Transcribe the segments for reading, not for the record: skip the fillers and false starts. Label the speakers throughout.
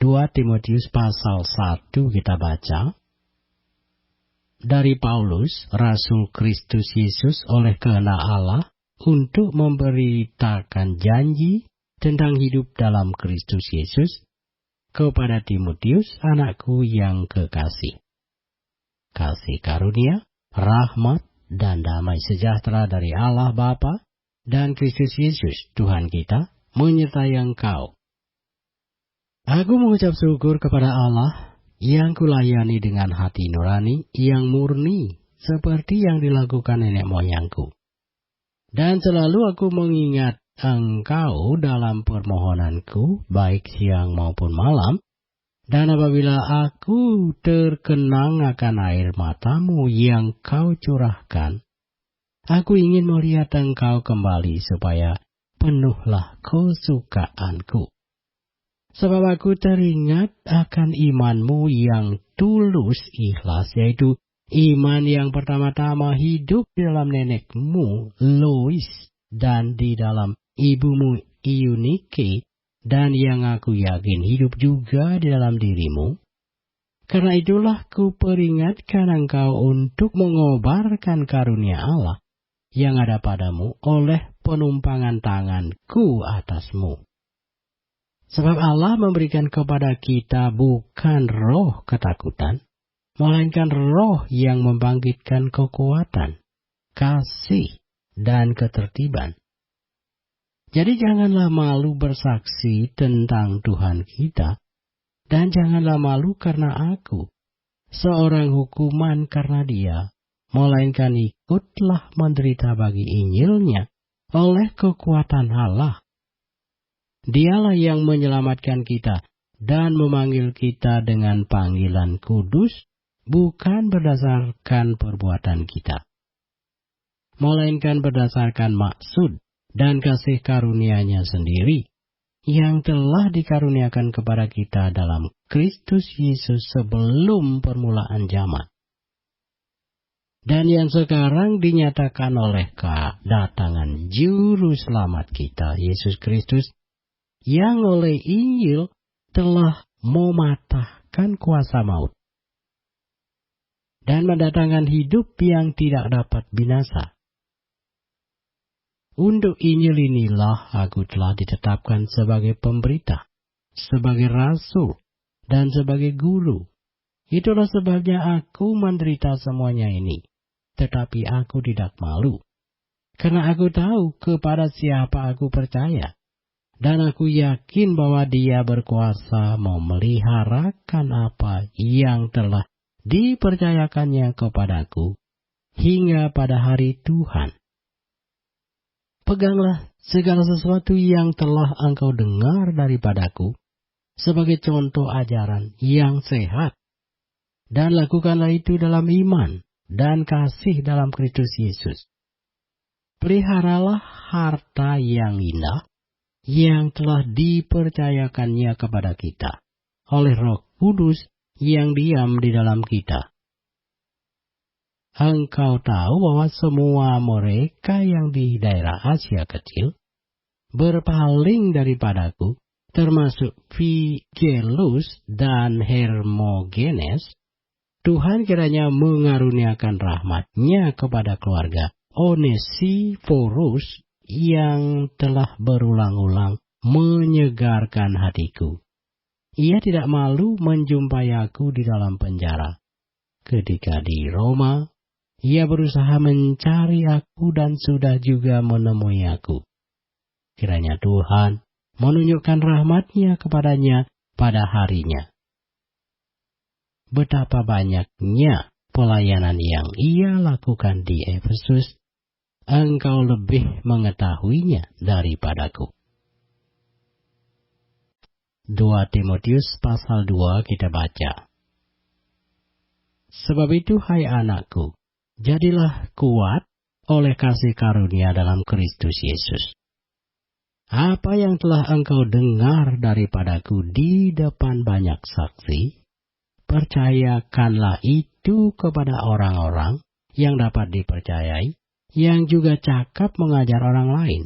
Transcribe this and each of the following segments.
Speaker 1: 2 Timotius pasal 1 kita baca. Dari Paulus, Rasul Kristus Yesus oleh kehendak Allah, untuk memberitakan janji tentang hidup dalam Kristus Yesus, kepada Timotius, anakku yang kekasih. Kasih karunia, rahmat, dan damai sejahtera dari Allah Bapa dan Kristus Yesus, Tuhan kita, menyertai engkau. Aku mengucap syukur kepada Allah yang kulayani dengan hati nurani yang murni, seperti yang dilakukan nenek moyangku. Dan selalu aku mengingat engkau dalam permohonanku, baik siang maupun malam. Dan apabila aku terkenang akan air matamu yang kau curahkan, aku ingin melihat engkau kembali supaya penuhlah kesukaanku. Sebab aku teringat akan imanmu yang tulus ikhlas, yaitu iman yang pertama-tama hidup di dalam nenekmu, Lois, dan di dalam ibumu, Eunike, dan yang aku yakin hidup juga di dalam dirimu. Karena itulah ku peringatkan engkau untuk mengobarkan karunia Allah yang ada padamu oleh penumpangan tanganku atasmu. Sebab Allah memberikan kepada kita bukan roh ketakutan, melainkan roh yang membangkitkan kekuatan, kasih, dan ketertiban. Jadi janganlah malu bersaksi tentang Tuhan kita, dan janganlah malu karena aku, seorang hukuman karena Dia, melainkan ikutlah menderita bagi Injilnya oleh kekuatan Allah. Dialah yang menyelamatkan kita dan memanggil kita dengan panggilan kudus, bukan berdasarkan perbuatan kita, melainkan berdasarkan maksud dan kasih karunia-Nya sendiri, yang telah dikaruniakan kepada kita dalam Kristus Yesus sebelum permulaan zaman. Dan yang sekarang dinyatakan oleh kedatangan Juru Selamat kita, Yesus Kristus, yang oleh Injil telah mematahkan kuasa maut dan mendatangkan hidup yang tidak dapat binasa. Untuk Injil inilah aku telah ditetapkan sebagai pemberita, sebagai rasul, dan sebagai guru. Itulah sebabnya aku menderita semuanya ini, tetapi aku tidak malu, karena aku tahu kepada siapa aku percaya. Dan aku yakin bahwa Dia berkuasa memeliharakan apa yang telah dipercayakannya kepadaku hingga pada hari Tuhan. Peganglah segala sesuatu yang telah engkau dengar daripadaku sebagai contoh ajaran yang sehat, dan lakukanlah itu dalam iman dan kasih dalam Kristus Yesus. Peliharalah harta yang indah yang telah dipercayakannya kepada kita oleh Roh Kudus yang diam di dalam kita. Engkau tahu bahwa semua mereka yang di daerah Asia Kecil berpaling daripadaku, termasuk Figelus dan Hermogenes. Tuhan kiranya mengaruniakan rahmat-Nya kepada keluarga Onesiphorus yang telah berulang-ulang menyegarkan hatiku. Ia tidak malu menjumpai aku di dalam penjara. Ketika di Roma, ia berusaha mencari aku dan sudah juga menemui aku. Kiranya Tuhan menunjukkan rahmat-Nya kepadanya pada harinya. Betapa banyaknya pelayanan yang ia lakukan di Efesus, engkau lebih mengetahuinya daripadaku. 2 Timotius pasal 2 kita baca. Sebab itu hai anakku, jadilah kuat oleh kasih karunia dalam Kristus Yesus. Apa yang telah engkau dengar daripadaku di depan banyak saksi, percayakanlah itu kepada orang-orang yang dapat dipercayai, yang juga cakap mengajar orang lain.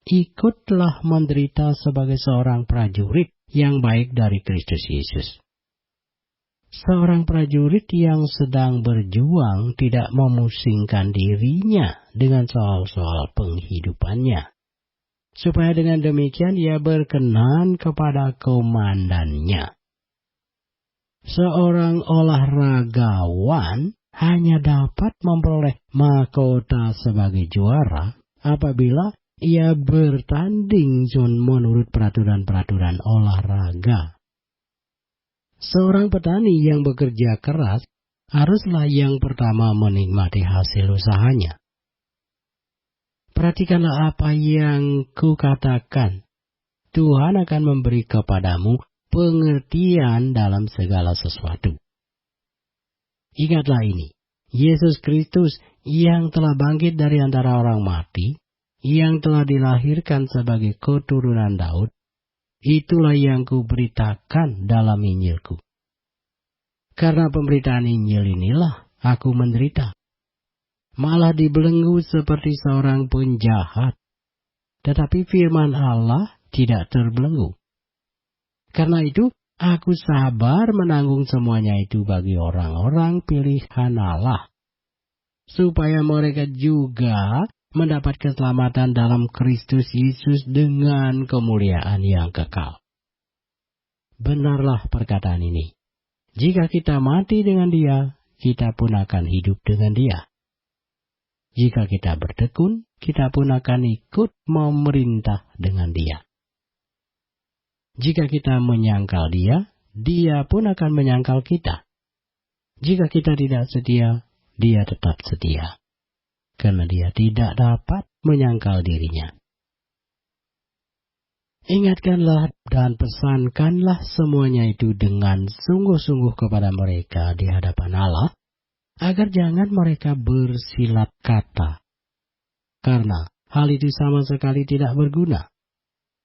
Speaker 1: Ikutlah menderita sebagai seorang prajurit yang baik dari Kristus Yesus. Seorang prajurit yang sedang berjuang tidak memusingkan dirinya dengan soal-soal penghidupannya, supaya dengan demikian ia berkenan kepada komandannya. Seorang olahragawan hanya dapat memperoleh mahkota sebagai juara apabila ia bertanding menurut peraturan-peraturan olahraga. Seorang petani yang bekerja keras haruslah yang pertama menikmati hasil usahanya. Perhatikanlah apa yang kukatakan. Tuhan akan memberi kepadamu pengertian dalam segala sesuatu. Ingatlah ini, Yesus Kristus yang telah bangkit dari antara orang mati, yang telah dilahirkan sebagai keturunan Daud, itulah yang kuberitakan dalam Injilku. Karena pemberitaan Injil inilah aku menderita, malah dibelenggu seperti seorang penjahat. Tetapi firman Allah tidak terbelenggu. Karena itu, aku sabar menanggung semuanya itu bagi orang-orang pilihan Allah, supaya mereka juga mendapat keselamatan dalam Kristus Yesus dengan kemuliaan yang kekal. Benarlah perkataan ini. Jika kita mati dengan Dia, kita pun akan hidup dengan Dia. Jika kita bertekun, kita pun akan ikut memerintah dengan Dia. Jika kita menyangkal Dia, Dia pun akan menyangkal kita. Jika kita tidak setia, Dia tetap setia, karena Dia tidak dapat menyangkal dirinya. Ingatkanlah dan pesankanlah semuanya itu dengan sungguh-sungguh kepada mereka di hadapan Allah, agar jangan mereka bersilat kata. Karena hal itu sama sekali tidak berguna,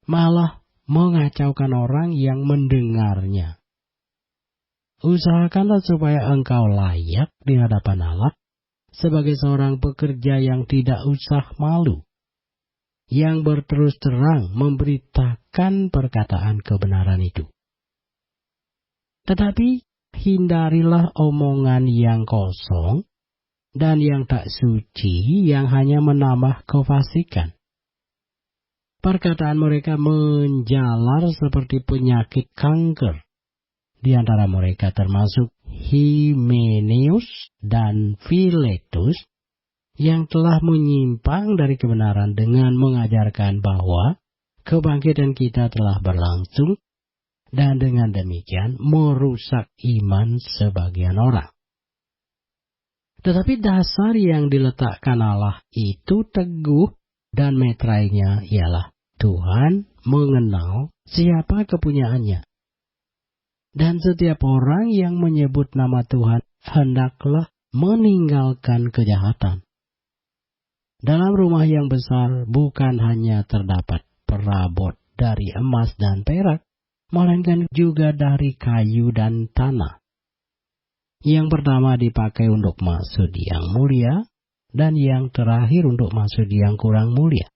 Speaker 1: malah mengacaukan orang yang mendengarnya. Usahakanlah supaya engkau layak di hadapan Allah sebagai seorang pekerja yang tidak usah malu, yang berterus terang memberitakan perkataan kebenaran itu. Tetapi hindarilah omongan yang kosong dan yang tak suci yang hanya menambah kefasikan. Perkataan mereka menjalar seperti penyakit kanker. Di antara mereka termasuk Himeneus dan Filetus yang telah menyimpang dari kebenaran dengan mengajarkan bahwa kebangkitan kita telah berlangsung dan dengan demikian merusak iman sebagian orang. Tetapi dasar yang diletakkan Allah itu teguh dan meterainya ialah Tuhan mengenal siapa kepunyaannya. Dan setiap orang yang menyebut nama Tuhan hendaklah meninggalkan kejahatan. Dalam rumah yang besar bukan hanya terdapat perabot dari emas dan perak, melainkan juga dari kayu dan tanah. Yang pertama dipakai untuk maksud yang mulia, dan yang terakhir untuk maksud yang kurang mulia.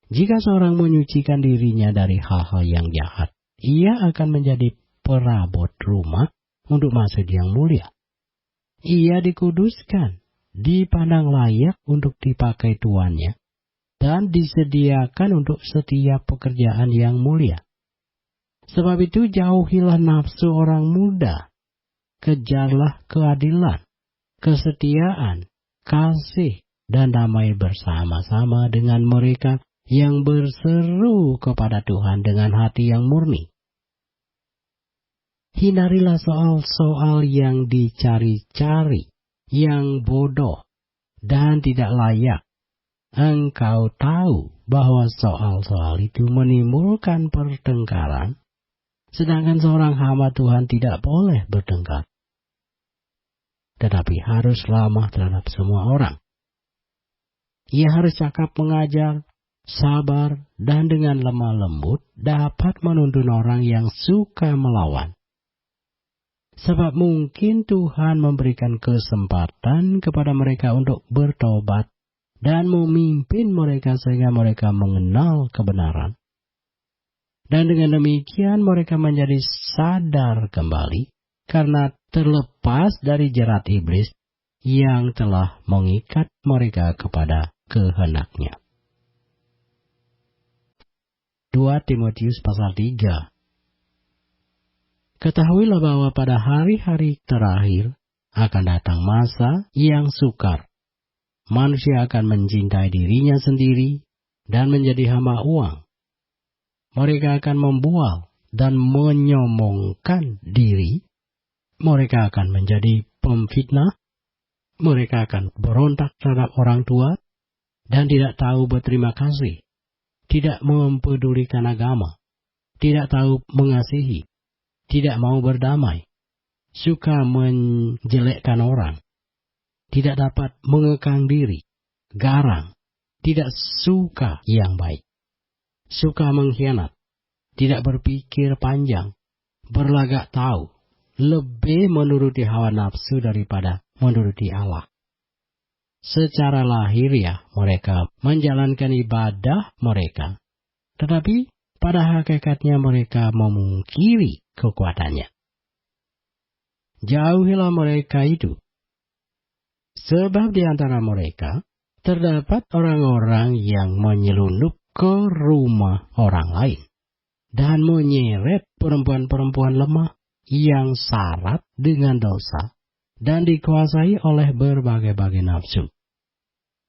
Speaker 1: Jika seorang menyucikan dirinya dari hal-hal yang jahat, ia akan menjadi perabot rumah untuk maksud yang mulia. Ia dikuduskan, dipandang layak untuk dipakai tuannya, dan disediakan untuk setiap pekerjaan yang mulia. Sebab itu jauhilah nafsu orang muda, kejarlah keadilan, kesetiaan, kasih, dan damai bersama-sama dengan mereka yang berseru kepada Tuhan dengan hati yang murni. Hindarilah soal-soal yang dicari-cari, yang bodoh dan tidak layak. Engkau tahu bahwa soal-soal itu menimbulkan pertengkaran, sedangkan seorang hamba Tuhan tidak boleh bertengkar, tetapi harus ramah terhadap semua orang. Ia harus cakap mengajar, sabar, dan dengan lemah lembut dapat menuntun orang yang suka melawan. Sebab mungkin Tuhan memberikan kesempatan kepada mereka untuk bertobat dan memimpin mereka sehingga mereka mengenal kebenaran. Dan dengan demikian mereka menjadi sadar kembali karena terlepas dari jerat iblis yang telah mengikat mereka kepada kehendaknya. 2 Timotius pasal 3. Ketahuilah bahwa pada hari-hari terakhir akan datang masa yang sukar. Manusia akan mencintai dirinya sendiri dan menjadi hamba uang. Mereka akan membual dan menyombongkan diri. Mereka akan menjadi pemfitnah. Mereka akan berontak terhadap orang tua dan tidak tahu berterima kasih. Tidak mempedulikan agama. Tidak tahu mengasihi. Tidak mau berdamai. Suka menjelekkan orang. Tidak dapat mengekang diri. Garang. Tidak suka yang baik. Suka mengkhianat, tidak berpikir panjang, berlagak tahu, lebih menuruti hawa nafsu daripada menuruti Allah. Secara lahiriah mereka menjalankan ibadah mereka, tetapi pada hakikatnya mereka memungkiri kekuatannya. Jauhilah mereka itu, sebab di antara mereka terdapat orang-orang yang menyelundup ke rumah orang lain dan menyeret perempuan-perempuan lemah yang syarat dengan dosa dan dikuasai oleh berbagai-bagai nafsu,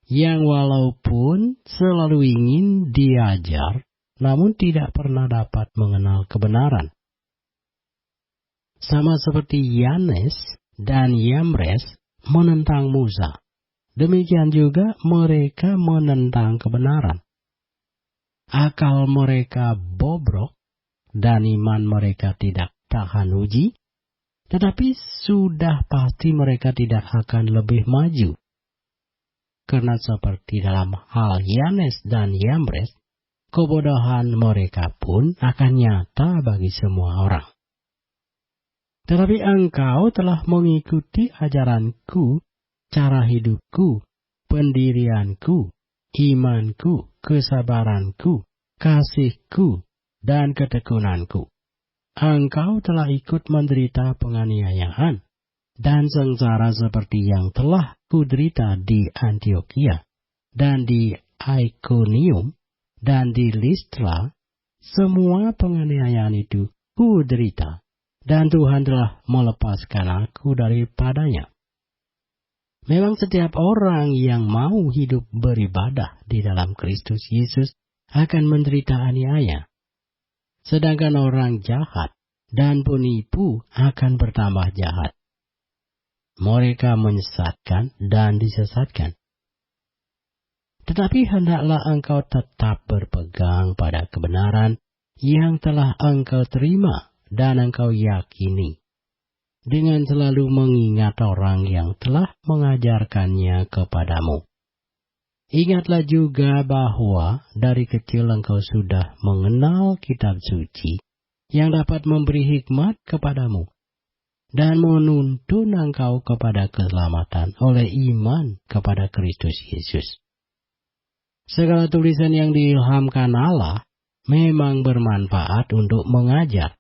Speaker 1: yang walaupun selalu ingin diajar, namun tidak pernah dapat mengenal kebenaran. Sama seperti Yanes dan Yambres menentang Musa, demikian juga mereka menentang kebenaran. Akal mereka bobrok dan iman mereka tidak tahan uji, tetapi sudah pasti mereka tidak akan lebih maju. Karena seperti dalam hal Yanes dan Yambres, kebodohan mereka pun akan nyata bagi semua orang. Tetapi engkau telah mengikuti ajaranku, cara hidupku, pendirianku, imanku, kesabaranku, kasihku, dan ketekunanku. Engkau telah ikut menderita penganiayaan dan sengsara seperti yang telah kuderita di Antiokhia dan di Iconium dan di Listra. Semua penganiayaan itu kuderita, dan Tuhan telah melepaskan aku daripadanya. Memang setiap orang yang mau hidup beribadah di dalam Kristus Yesus akan menderita aniaya. Sedangkan orang jahat dan penipu akan bertambah jahat. Mereka menyesatkan dan disesatkan. Tetapi hendaklah engkau tetap berpegang pada kebenaran yang telah engkau terima dan engkau yakini, dengan selalu mengingat orang yang telah mengajarkannya kepadamu. Ingatlah juga bahwa dari kecil engkau sudah mengenal kitab suci yang dapat memberi hikmat kepadamu dan menuntun engkau kepada keselamatan oleh iman kepada Kristus Yesus. Segala tulisan yang diilhamkan Allah memang bermanfaat untuk mengajar,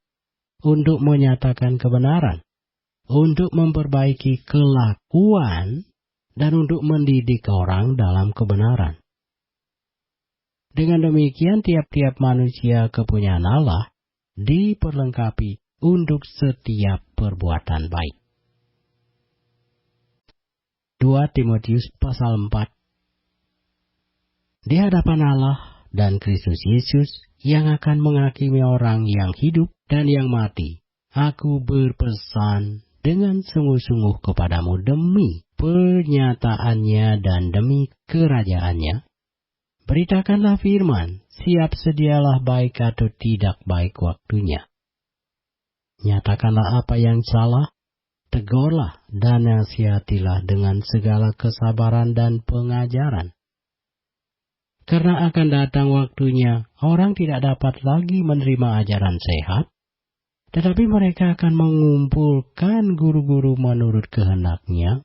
Speaker 1: untuk menyatakan kebenaran, untuk memperbaiki kelakuan, dan untuk mendidik orang dalam kebenaran. Dengan demikian tiap-tiap manusia kepunyaan Allah diperlengkapi untuk setiap perbuatan baik. 2 Timotius pasal 4. Di hadapan Allah dan Kristus Yesus yang akan menghakimi orang yang hidup dan yang mati, aku berpesan dengan sungguh-sungguh kepadamu demi pernyataannya dan demi kerajaannya. Beritakanlah firman, siap sedialah baik atau tidak baik waktunya. Nyatakanlah apa yang salah, tegurlah dan nasihatilah dengan segala kesabaran dan pengajaran. Karena akan datang waktunya, orang tidak dapat lagi menerima ajaran sehat, tetapi mereka akan mengumpulkan guru-guru menurut kehendaknya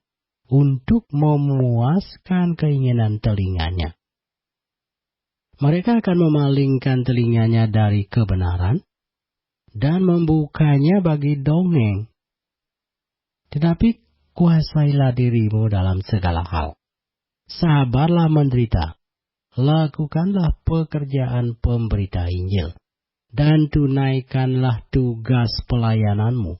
Speaker 1: untuk memuaskan keinginan telinganya. Mereka akan memalingkan telinganya dari kebenaran dan membukanya bagi dongeng. Tetapi kuasailah dirimu dalam segala hal. Sabarlah menderita. Lakukanlah pekerjaan pemberita Injil. Dan tunaikanlah tugas pelayananmu.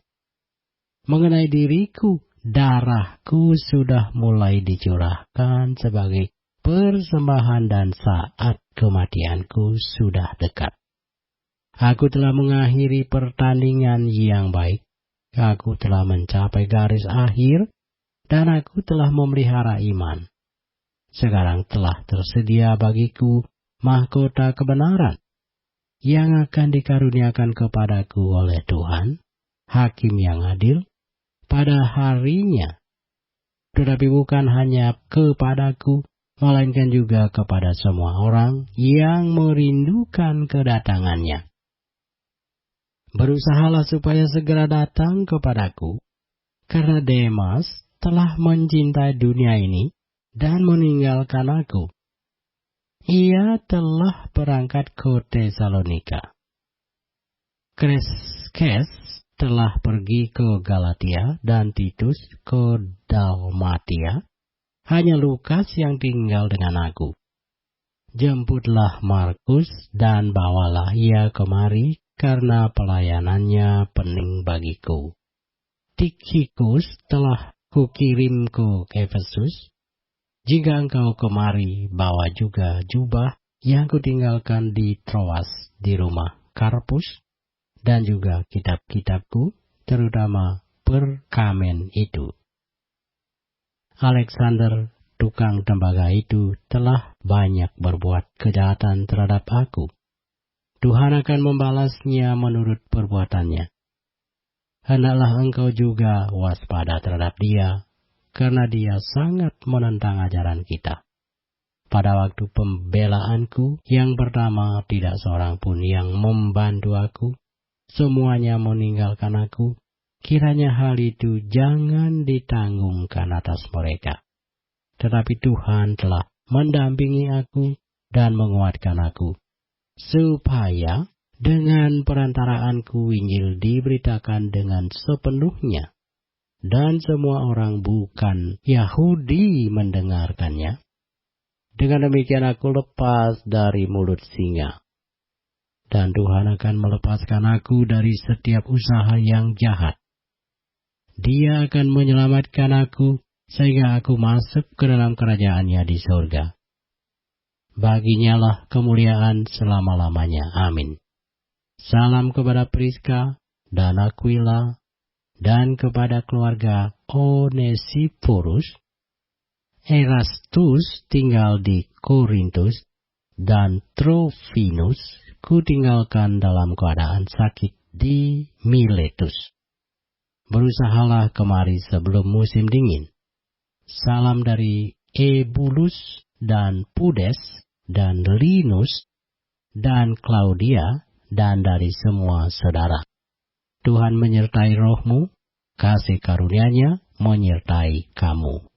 Speaker 1: Mengenai diriku, darahku sudah mulai dicurahkan sebagai persembahan dan saat kematianku sudah dekat. Aku telah mengakhiri pertandingan yang baik. Aku telah mencapai garis akhir dan aku telah memelihara iman. Sekarang telah tersedia bagiku mahkota kebenaran yang akan dikaruniakan kepadaku oleh Tuhan, Hakim yang adil, pada harinya. Tetapi bukan hanya kepadaku, melainkan juga kepada semua orang yang merindukan kedatangannya. Berusahalah supaya segera datang kepadaku, karena Demas telah mencintai dunia ini dan meninggalkan aku. Ia telah berangkat ke Tesalonika. Kreskes telah pergi ke Galatia dan Titus ke Dalmatia. Hanya Lukas yang tinggal dengan aku. Jemputlah Markus dan bawalah ia kemari karena pelayanannya penting bagiku. Tikhikus telah kukirim ke Efesus. Jika engkau kemari, bawa juga jubah yang kutinggalkan di Troas di rumah Karpus, dan juga kitab-kitabku, terutama perkamen itu. Alexander, tukang tembaga itu, telah banyak berbuat kejahatan terhadap aku. Tuhan akan membalasnya menurut perbuatannya. Hendaklah engkau juga waspada terhadap dia, karena dia sangat menentang ajaran kita. Pada waktu pembelaanku yang pertama, tidak seorang pun yang membantu aku. Semuanya meninggalkan aku. Kiranya hal itu jangan ditanggungkan atas mereka. Tetapi Tuhan telah mendampingi aku dan menguatkan aku, supaya dengan perantaraanku Injil diberitakan dengan sepenuhnya, dan semua orang bukan Yahudi mendengarkannya. Dengan demikian aku lepas dari mulut singa. Dan Tuhan akan melepaskan aku dari setiap usaha yang jahat. Dia akan menyelamatkan aku sehingga aku masuk ke dalam kerajaan-Nya di surga. Baginya lah kemuliaan selama-lamanya. Amin. Salam kepada Priska dan Aquila, dan kepada keluarga Onesiphorus. Erastus tinggal di Korintus, dan Trofinus kutinggalkan dalam keadaan sakit di Miletus. Berusahalah kemari sebelum musim dingin. Salam dari Ebulus dan Pudes dan Linus dan Claudia, dan dari semua saudara. Tuhan menyertai rohmu, kasih karunia-Nya menyertai kamu.